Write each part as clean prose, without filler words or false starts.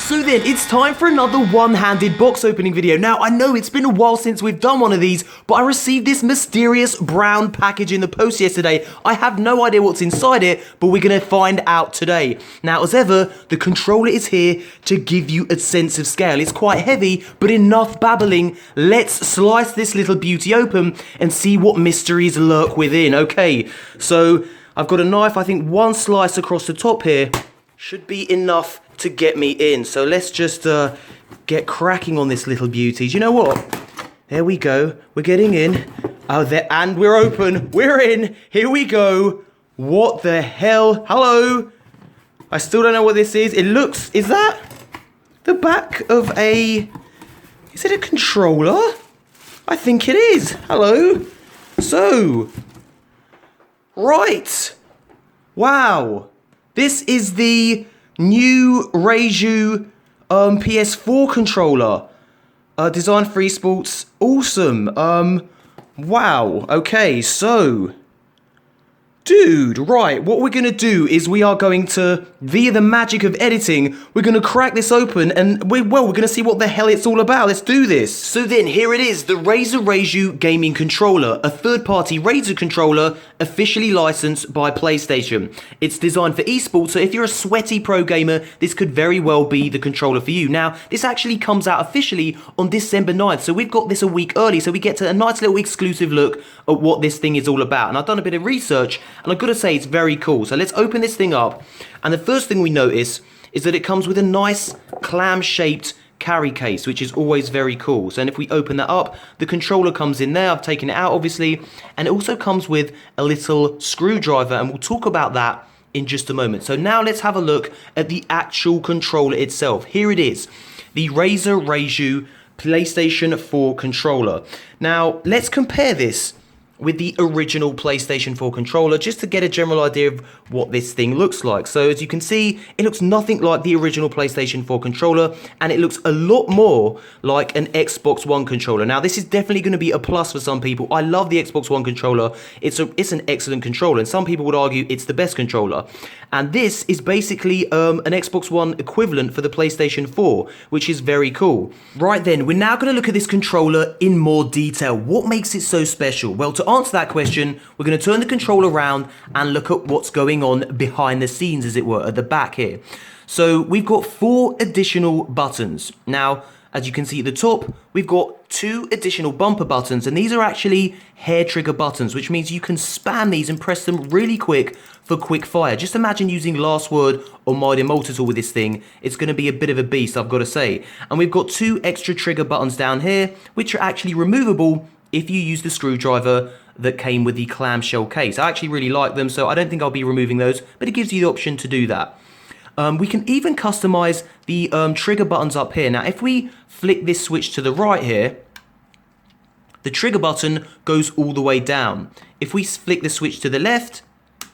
So then, it's time for another one-handed box opening video. Now, I know it's been a while since we've done one of these, but I received this mysterious brown package in the post yesterday. I have no idea what's inside it, but we're going to find out today. Now, as ever, the controller is here to give you a sense of scale. It's quite heavy, but enough babbling. Let's slice this little beauty open and see what mysteries lurk within. Okay, so I've got a knife. I think one slice across the top here should be enough to get me in. So let's just get cracking on this little beauty. Do you know what? There we go. We're getting in. Oh, there, and we're open. We're in. Here we go. What the hell? Hello. I still don't know what this is. It looks, is that the back of a, is it a controller? I think it is. Hello. So, right. Wow. This is the new Reiju PS4 controller. Designed for esports. Awesome. Wow. Okay, so dude, right, what we're going to do is we are going to, via the magic of editing, we're going to crack this open and we're going to see what the hell it's all about. Let's do this. So then, here it is, the Razer Reiju gaming controller, a third-party Razer controller officially licensed by PlayStation. It's designed for esports, so if you're a sweaty pro gamer, this could very well be the controller for you. Now, this actually comes out officially on December 9th, so we've got this a week early, so we get to a nice little exclusive look at what this thing is all about. And I've done a bit of research, and I've got to say, it's very cool. So let's open this thing up. And the first thing we notice is that it comes with a nice clam-shaped carry case, which is always very cool. So, and if we open that up, the controller comes in there. I've taken it out, obviously. And it also comes with a little screwdriver. And we'll talk about that in just a moment. So now let's have a look at the actual controller itself. Here it is. The Razer Reiju PlayStation 4 controller. Now, let's compare this with the original PlayStation 4 controller, just to get a general idea of what this thing looks like. So as you can see, it looks nothing like the original PlayStation 4 controller, and it looks a lot more like an Xbox One controller. Now, this is definitely going to be a plus for some people. I love the Xbox One controller. It's an excellent controller, and some people would argue it's the best controller. And this is basically an Xbox One equivalent for the PlayStation 4, which is very cool. Right then, we're now going to look at this controller in more detail. What makes it so special? Well, to answer that question, we're going to turn the controller around and look at what's going on behind the scenes, as it were, at the back here. So we've got 4 additional buttons. Now, as you can see at the top, we've got 2 additional bumper buttons, and these are actually hair trigger buttons, which means you can spam these and press them really quick for quick fire. Just imagine using Last Word or Mighty Multitool with this thing. It's going to be a bit of a beast, I've got to say. And we've got 2 extra trigger buttons down here, which are actually removable if you use the screwdriver that came with the clamshell case. I actually really like them, so I don't think I'll be removing those, but it gives you the option to do that. We can even customize the trigger buttons up here. Now, if we flick this switch to the right here, the trigger button goes all the way down. If we flick the switch to the left,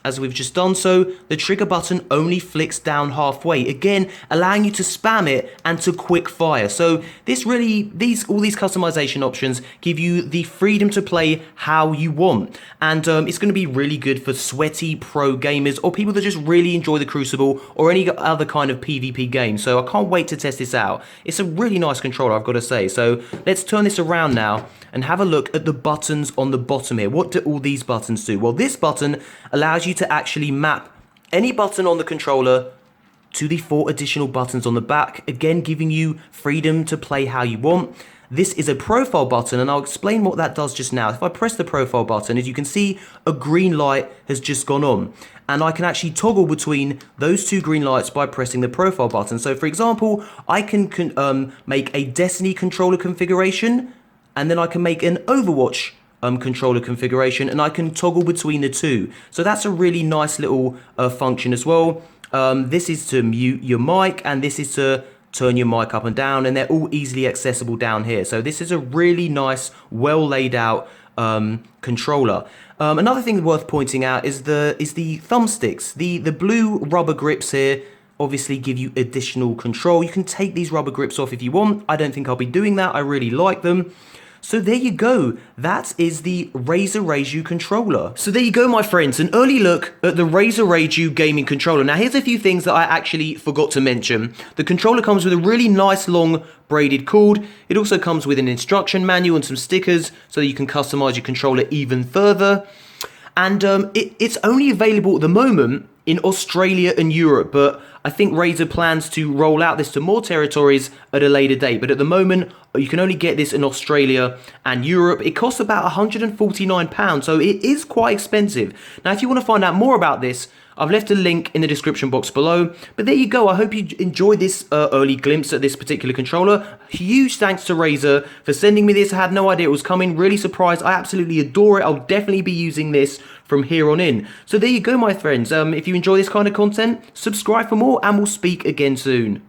as we've just done so, the trigger button only flicks down halfway, again allowing you to spam it and to quick fire. So this really, all these customization options give you the freedom to play how you want, and it's going to be really good for sweaty pro gamers or people that just really enjoy the Crucible or any other kind of PvP game. So I can't wait to test this out. It's a really nice controller, I've got to say. So let's turn this around now and have a look at the buttons on the bottom here. What do all these buttons do? Well, this button allows you to actually map any button on the controller to the 4 additional buttons on the back, again giving you freedom to play how you want. This is a profile button, and I'll explain what that does just now. If I press the profile button, as you can see, a green light has just gone on, and I can actually toggle between those 2 green lights by pressing the profile button. So for example, I can make a Destiny controller configuration, and then I can make an Overwatch controller configuration, and I can toggle between the 2. So that's a really nice little function as well. This is to mute your mic, and this is to turn your mic up and down, and they're all easily accessible down here. So this is a really nice, well laid out controller. Another thing worth pointing out is the thumbsticks. The blue rubber grips here obviously give you additional control. You can take these rubber grips off if you want. I don't think I'll be doing that. I really like them. So there you go, that is the Razer Raiju controller. So there you go, my friends, an early look at the Razer Raiju gaming controller. Now here's a few things that I actually forgot to mention. The controller comes with a really nice long braided cord. It also comes with an instruction manual and some stickers so that you can customize your controller even further. And it's only available at the moment in Australia and Europe, but I think Razer plans to roll out this to more territories at a later date. But at the moment, you can only get this in Australia and Europe. It costs about £149, so it is quite expensive. Now, if you want to find out more about this, I've left a link in the description box below. But there you go. I hope you enjoyed this early glimpse at this particular controller. Huge thanks to Razer for sending me this. I had no idea it was coming. Really surprised. I absolutely adore it. I'll definitely be using this from here on in. So there you go, my friends. If you enjoy this kind of content, subscribe for more and we'll speak again soon.